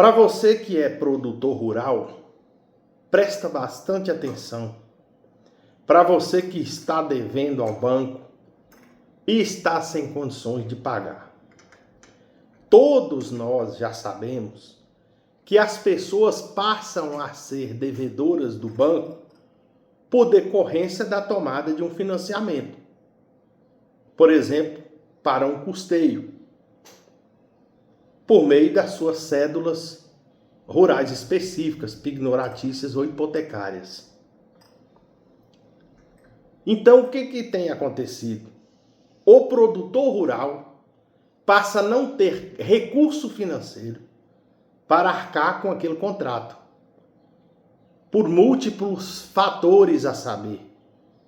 Para você que é produtor rural, presta bastante atenção. Para você que está devendo ao banco e está sem condições de pagar. Todos nós já sabemos que as pessoas passam a ser devedoras do banco por decorrência da tomada de um financiamento. Por exemplo, para um custeio, por meio das suas cédulas rurais específicas, pignoratícias ou hipotecárias. Então, o que tem acontecido? O produtor rural passa a não ter recurso financeiro para arcar com aquele contrato, por múltiplos fatores a saber.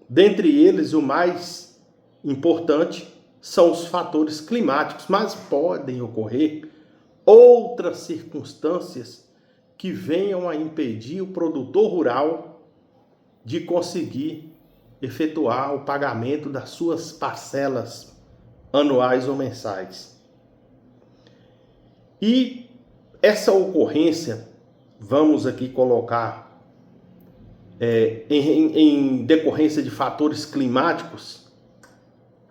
Dentre eles, o mais importante são os fatores climáticos, mas podem ocorrer outras circunstâncias que venham a impedir o produtor rural de conseguir efetuar o pagamento das suas parcelas anuais ou mensais. E essa ocorrência, vamos aqui colocar em decorrência de fatores climáticos,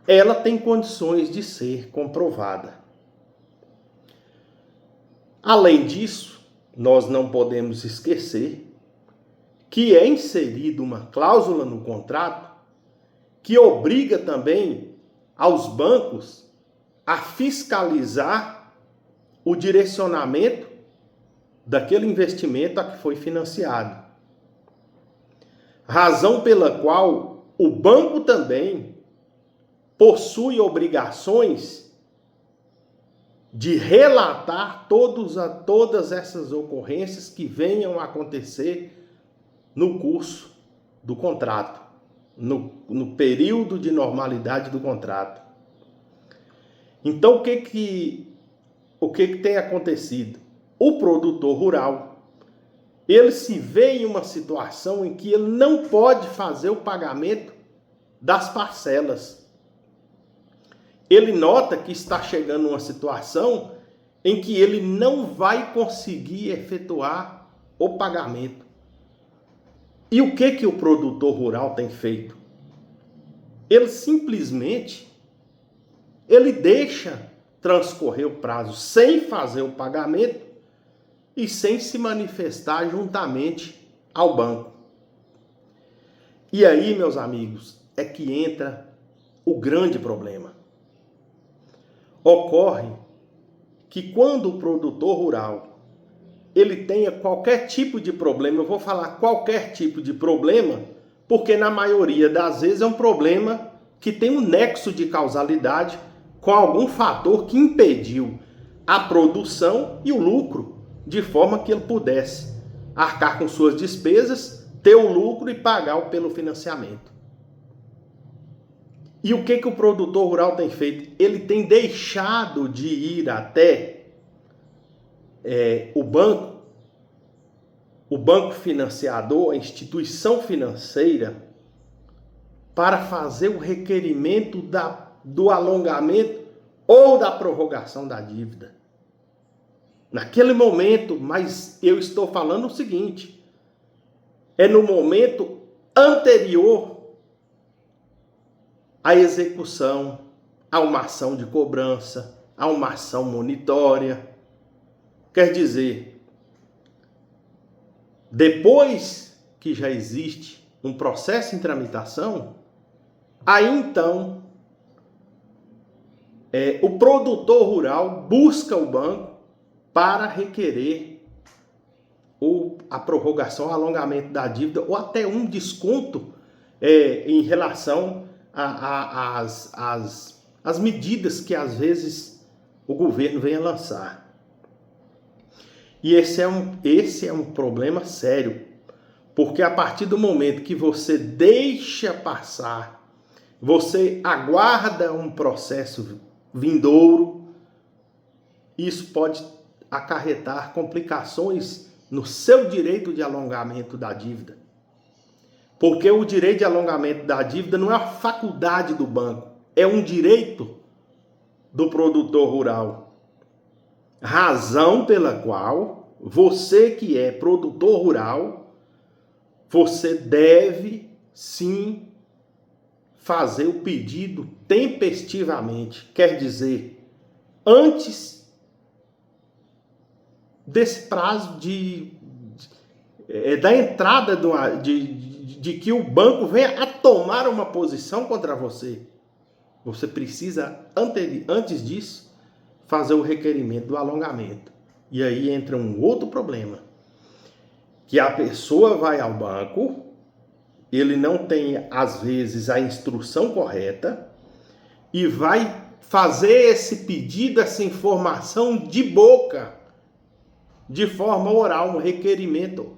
ela tem condições de ser comprovada. Além disso, nós não podemos esquecer que é inserida uma cláusula no contrato que obriga também aos bancos a fiscalizar o direcionamento daquele investimento a que foi financiado. Razão pela qual o banco também possui obrigações de relatar todas essas ocorrências que venham a acontecer no curso do contrato, no período de normalidade do contrato. Então, o que tem acontecido? O produtor rural, ele se vê em uma situação em que ele não pode fazer o pagamento das parcelas. Ele nota que está chegando uma situação em que ele não vai conseguir efetuar o pagamento. E o que o produtor rural tem feito? Ele simplesmente deixa transcorrer o prazo sem fazer o pagamento e sem se manifestar juntamente ao banco. E aí, meus amigos, é que entra o grande problema. Ocorre que quando o produtor rural ele tenha qualquer tipo de problema, eu vou falar qualquer tipo de problema, porque na maioria das vezes é um problema que tem um nexo de causalidade com algum fator que impediu a produção e o lucro, de forma que ele pudesse arcar com suas despesas, ter o lucro e pagar pelo financiamento. E o que o produtor rural tem feito? Ele tem deixado de ir até o banco financiador, a instituição financeira, para fazer o requerimento do alongamento ou da prorrogação da dívida. Naquele momento, mas eu estou falando o seguinte, é no momento anterior à execução, a uma ação de cobrança, a uma ação monitória. Quer dizer, depois que já existe um processo em tramitação, aí então o produtor rural busca o banco para requerer a prorrogação, o alongamento da dívida ou até um desconto em relação às medidas que às vezes o governo vem a lançar. E esse é um problema sério, porque a partir do momento que você deixa passar, você aguarda um processo vindouro, isso pode acarretar complicações no seu direito de alongamento da dívida. Porque o direito de alongamento da dívida não é uma faculdade do banco, é um direito do produtor rural. Razão pela qual você que é produtor rural, você deve sim fazer o pedido tempestivamente. Quer dizer, antes desse prazo da entrada de que o banco venha a tomar uma posição contra você. Você precisa, antes disso, fazer o requerimento do alongamento. E aí entra um outro problema, que a pessoa vai ao banco, ele não tem, às vezes, a instrução correta e vai fazer esse pedido, essa informação de boca, de forma oral, um requerimento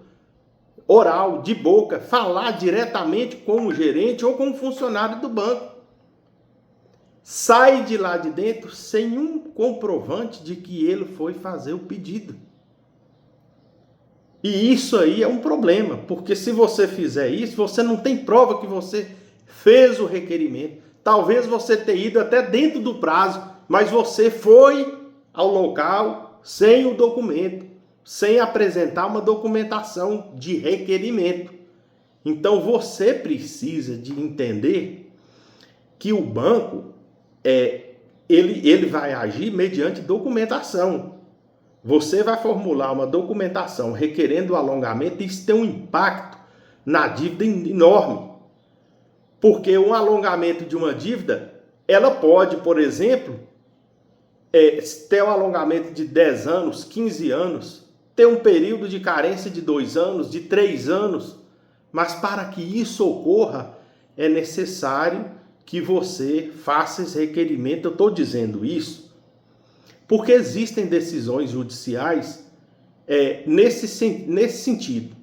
oral, de boca, falar diretamente com o gerente ou com o funcionário do banco. Sai de lá de dentro sem um comprovante de que ele foi fazer o pedido. E isso aí é um problema, porque se você fizer isso, você não tem prova que você fez o requerimento. Talvez você tenha ido até dentro do prazo, mas você foi ao local sem o documento, sem apresentar uma documentação de requerimento. Então você precisa de entender que o banco ele vai agir mediante documentação. Você vai formular uma documentação requerendo o alongamento e isso tem um impacto na dívida enorme. Porque um alongamento de uma dívida, ela pode, por exemplo, ter um alongamento de 10 anos, 15 anos, ter um período de carência de 2 anos, de 3 anos. Mas para que isso ocorra, é necessário que você faça esse requerimento. Eu estou dizendo isso porque existem decisões judiciais nesse sentido.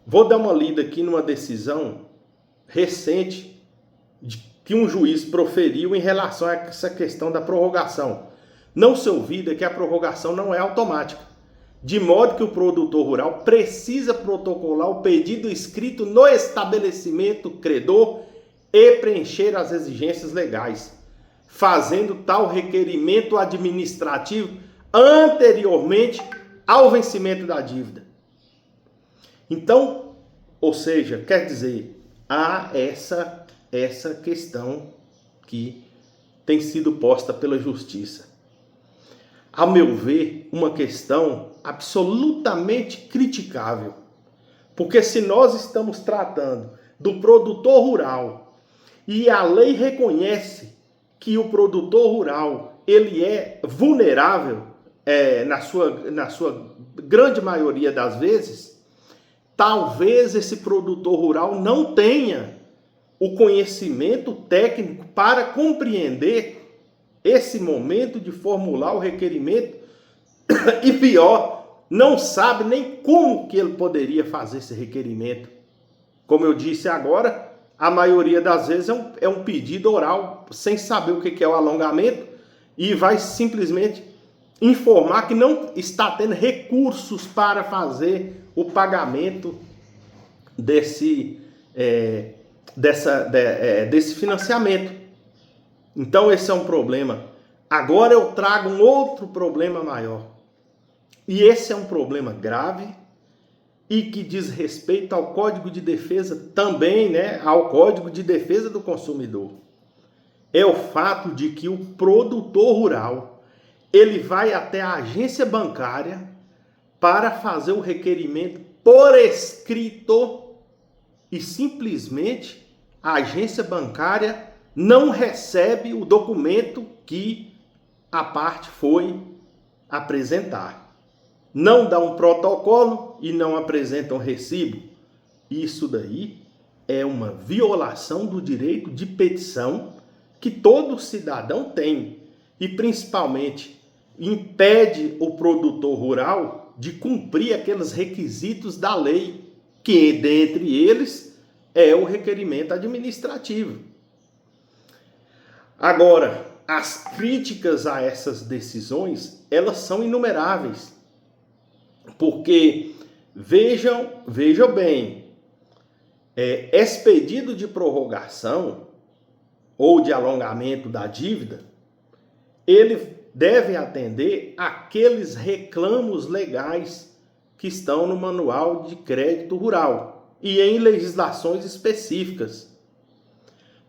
Vou dar uma lida aqui numa decisão recente que um juiz proferiu em relação a essa questão da prorrogação. Não se ouvida que a prorrogação não é automática, de modo que o produtor rural precisa protocolar o pedido escrito no estabelecimento credor e preencher as exigências legais, fazendo tal requerimento administrativo anteriormente ao vencimento da dívida. Então, ou seja, quer dizer, há essa questão que tem sido posta pela justiça. A meu ver, uma questão absolutamente criticável. Porque se nós estamos tratando do produtor rural e a lei reconhece que o produtor rural ele é vulnerável na sua grande maioria das vezes, talvez esse produtor rural não tenha o conhecimento técnico para compreender esse momento de formular o requerimento e pior, não sabe nem como que ele poderia fazer esse requerimento. Como eu disse agora, a maioria das vezes é um pedido oral, sem saber o que é o alongamento, e vai simplesmente informar que não está tendo recursos para fazer o pagamento desse financiamento. Então esse é um problema. Agora eu trago um outro problema maior. E esse é um problema grave e que diz respeito ao Código de Defesa também, ao Código de Defesa do Consumidor. É o fato de que o produtor rural, ele vai até a agência bancária para fazer o requerimento por escrito e simplesmente a agência bancária não recebe o documento que a parte foi apresentar. Não dá um protocolo e não apresenta um recibo. Isso daí é uma violação do direito de petição que todo cidadão tem e principalmente impede o produtor rural de cumprir aqueles requisitos da lei, que dentre eles é o requerimento administrativo. Agora, as críticas a essas decisões, elas são inumeráveis. Porque, vejam bem, esse pedido de prorrogação ou de alongamento da dívida, ele deve atender aqueles reclamos legais que estão no Manual de Crédito Rural e em legislações específicas.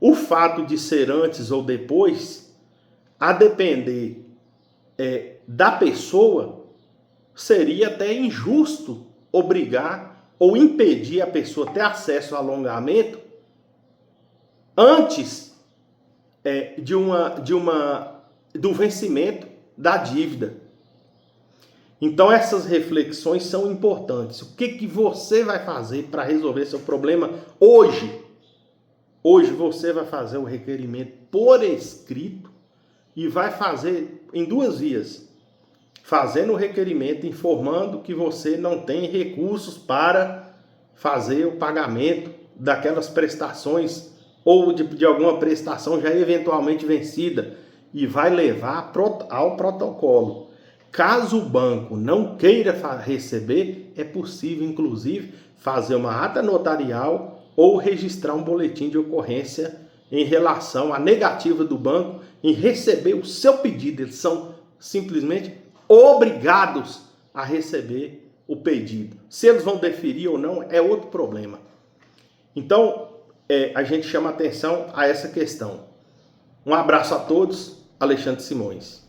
O fato de ser antes ou depois, a depender da pessoa, seria até injusto obrigar ou impedir a pessoa ter acesso ao alongamento antes do vencimento da dívida. Então essas reflexões são importantes. O que você vai fazer para resolver seu problema hoje? Hoje você vai fazer o requerimento por escrito e vai fazer em 2 vias. Fazendo o requerimento informando que você não tem recursos para fazer o pagamento daquelas prestações ou de alguma prestação já eventualmente vencida e vai levar ao protocolo. Caso o banco não queira receber, é possível, inclusive, fazer uma ata notarial ou registrar um boletim de ocorrência em relação à negativa do banco em receber o seu pedido. Eles são simplesmente obrigados a receber o pedido. Se eles vão deferir ou não, é outro problema. Então, a gente chama atenção a essa questão. Um abraço a todos, Alexandre Simões.